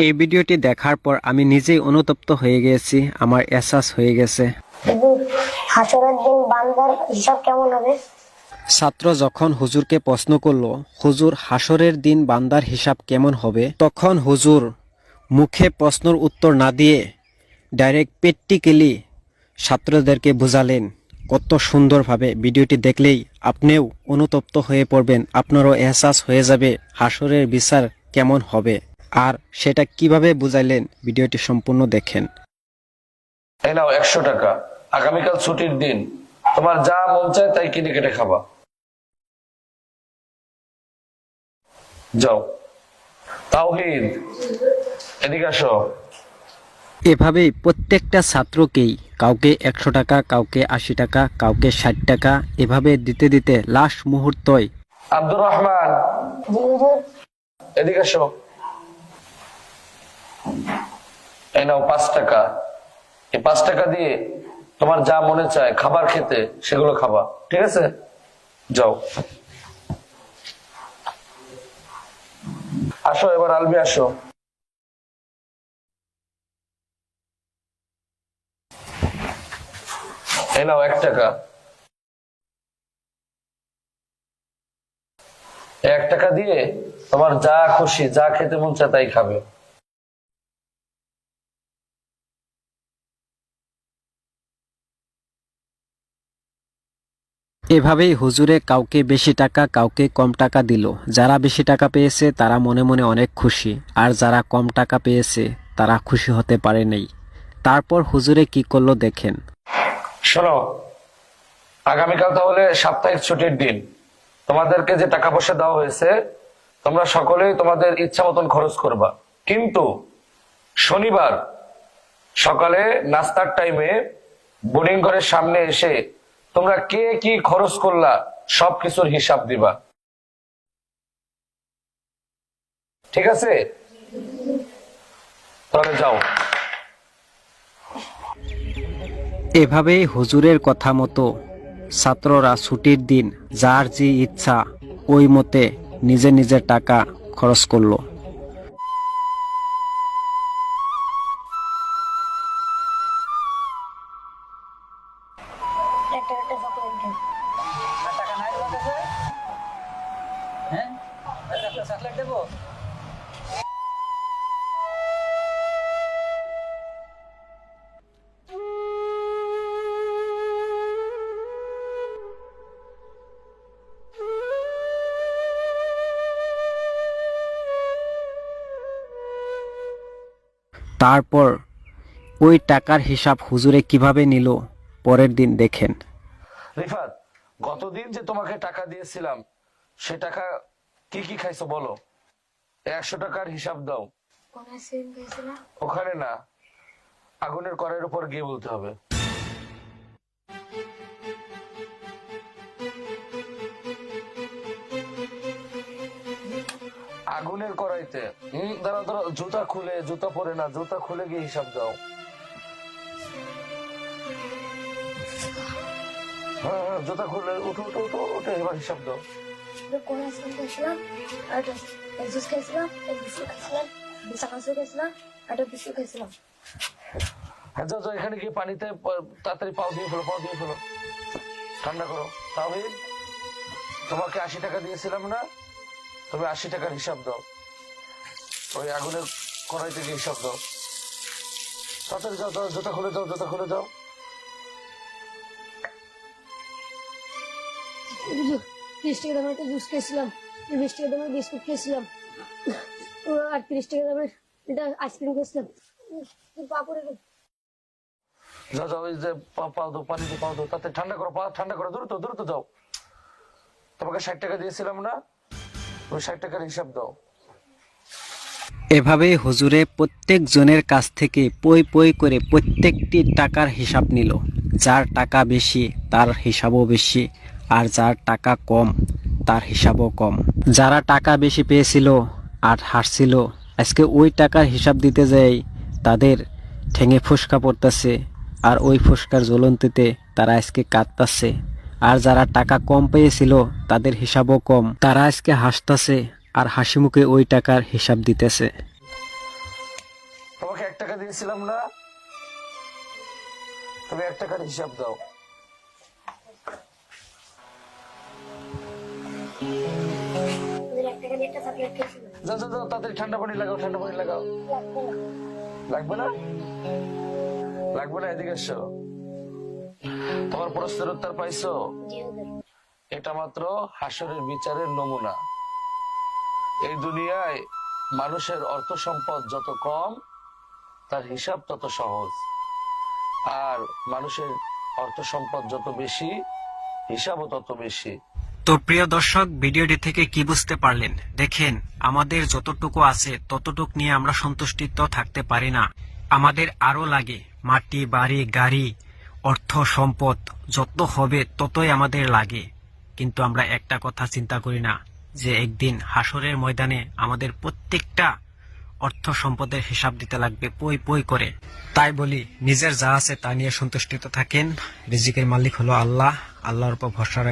এই ভিডিওটি দেখার পর আমি নিজেই অনুতপ্ত হয়ে গেছি, আমার এহসাস হয়ে গেছে। হাসরের দিন বান্দার হিসাব কেমন হবে? ছাত্র যখন হুজুরকে প্রশ্ন করলো, হুজুর হাসরের দিন বান্দার হিসাব কেমন হবে, তখন হুজুর মুখে প্রশ্নের উত্তর না দিয়ে ডাইরেক্ট প্র্যাকটিক্যালি ছাত্রদেরকে বুঝালেন। কত সুন্দরভাবে ভিডিওটি দেখলেই আপনিও অনুতপ্ত হয়ে পড়বেন, আপনারও এহসাস হয়ে যাবে হাসরের বিচার কেমন হবে। আর সেটা কিভাবে বুঝাইলেন ভিডিওটি সম্পূর্ণ দেখেন। এই নাও 100 টাকা, আগামীকাল ছুটির দিন, তোমার যা মন চায় তাই কিনে কেটে খাবা। যাও। তাওহীদ, এদিকে আসো। এভাবেই প্রত্যেকটা ছাত্রকেই কাউকে 100 টাকা, কাউকে 80 টাকা, কাউকে 60 টাকা এভাবে দিতে দিতে লাস্ট মুহূর্তয় আব্দুর রহমান, জি হুজুর। এদিকে আসো। এই নাও 5 টাকা। এই 5 টাকা দিয়ে তোমার যা মনে চায় খাবার খেতে সেগুলো খাবা, ঠিক আছে? যাও। আসো এবার আলবি আসো। এই নাও 1 টাকা। 1 টাকা দিয়ে তোমার যা খুশি, যা খেতে মন চায় তাই খাবে। এভাবেই হুজুরে কাউকে বেশি টাকা, কাউকে কম টাকা দিল। যারা বেশি টাকা পেয়েছে তারা মনে মনে অনেক খুশি, আর যারা কম টাকা পেয়েছে তারা খুশি হতে পারে নাই। তারপর হুজুরে কি করলো দেখেন। শোনো, আগামীকাল তাহলে সাপ্তাহিক ছুটির দিন, তোমাদেরকে যে টাকা পয়সা দেওয়া হয়েছে তোমরা সকলেই তোমাদের ইচ্ছা মতন খরচ করবা, কিন্তু শনিবার সকালে নাস্তার টাইমে বোর্ডিং ঘরের সামনে এসে তোমরা কে কি খরচ করলা সবকিছুর হিসাব দিবা, ঠিক আছে? তাহলে যাও। এভাবেই হুজুরের কথা মতো ছাত্ররা ছুটির দিন যার যে ইচ্ছা ওই মতে নিজে নিজের টাকা খরচ করলো। একটা একটা চকলেট দেন। টাকা নাই তোমার কাছে? হ্যাঁ, চকলেট দেবো? তারপর ওই টাকার হিসাব হুজুরে কিভাবে নিল পরের দিন দেখেন। রিফাত, গতদিন যে তোমাকে টাকা দিয়েছিলাম সে টাকা কি কি খাইছো বলো? 100 টাকার হিসাব দাও। কোন আইসক্রিম খেয়েছিল? ওখানে না, আগুনের কড়াইয়ের উপর গিয়ে বলতে হবে। আগুনের কড়াইতে। দাঁড়াও দাঁড়াও, জুতা খুলে, জুতা পরে না, জুতা খুলে গিয়ে হিসাব দাও। হ্যাঁ হ্যাঁ, জুতা খুলে উঠো উঠো উঠো উঠে এবার হিসাব দাও। কোন আইসক্রিম খেয়েছিলাম? আর এক জুস খেয়েছিলাম, এক বিস্কুট খেয়েছিলাম, চানাচুর খেয়েছিলাম, আর একটা বিস্কুট খেয়েছিলাম। হ্যাঁ, যাও যাও, এখানে গিয়ে পানিতে তাড়াতাড়ি পাও দিয়ে ফেলো, পাও দিয়ে ফেলো, ঠান্ডা করো। তাওহীদ, তোমাকে 80 টাকা দিয়েছিলাম না, তুমি 80 টাকার হিসাব দাও। ওই আগুনের কড়াই থেকে হিসাব দাও। তাড়াতাড়ি যাও, যাও, জুতা খুলে যাও, জুতা খুলে যাও। 30 টাকা দামের একটা জুস খেয়েছিলাম, 20 টাকা দামের বিস্কুট খেয়েছিলাম, আর 30 টাকা দামের একটা আইসক্রিম খেয়েছিলাম। পাপড়ে যাও যাও, ওই যে পাও দাও, পানি দিয়ে পাও দাও, তাতে ঠান্ডা করো, পা ঠান্ডা করো, দ্রুত দ্রুত যাও। তোমাকে 60 টাকা দিয়েছিলাম না, ওই 60 টাকার হিসাব দাও। এভাবেই হুজুরে প্রত্যেক জনের কাছ থেকে পই পই করে প্রত্যেকটি টাকার হিসাব নিল। যার টাকা বেশি তার হিসাবও বেশি, আর যার টাকা কম তার হিসাবও কম। যারা টাকা বেশি পেয়েছিল আর হারছিল, আজকে ওই টাকার হিসাব দিতে যাই তাদের ঠেঙে ফুসকা পড়তেছে, আর ওই ফুসকার জ্বলন্তিতে তারা আজকে কাঁদতেছে। আর যারা টাকা কম পেয়েছিল তাদের হিসাবও কম, তারা আজকে হাসতেছে আর হাসি মুখে ওই টাকার হিসাব দিতেছে। তোমাকে 1 টাকা দিয়েছিলাম না, তুমি 1 টাকার হিসাব দাও। ওদের 1 টাকা দিয়ে একটা চকলেট খেয়েছিলাম। যাও যাও যাও, তাড়াতাড়ি ঠান্ডা পানি লাগাও, ঠান্ডা পানি লাগাও। লাগবে না। লাগবে না? লাগবে না, এদিকে এসো। তোমার প্রশ্নের উত্তর পাইছো? জি হুজুর। এটা মাত্র হাসরের বিচারের নমুনা। এই দুনিয়ায় মানুষের অর্থ সম্পদ যত কম, তার হিসাব তত সহজ। আর মানুষের অর্থ সম্পদ যত বেশি, হিসাবও তত বেশি। তো প্রিয় দর্শক, ভিডিওটি থেকে কি বুঝতে পারলেন? দেখেন, আমাদের যতটুকু আছে ততটুক নিয়ে আমরা সন্তুষ্টিত থাকতে পারি না। আমাদের আরো লাগে। মাটি, বাড়ি, গাড়ি, অর্থ সম্পদ যত হবে ততই আমাদের লাগে। কিন্তু আমরা একটা কথা চিন্তা করি না, যে একদিন হাসরের ময়দানে আমাদের প্রত্যেকটা অর্থ সম্পদের হিসাব দিতে লাগবে পই পই করে। তাই বলি, নিজের যা আছে তা নিয়ে সন্তুষ্টিত থাকেন। রিজিকের মালিক হলো আল্লাহ। আল্লাহর উপর ভরসা রাখেন।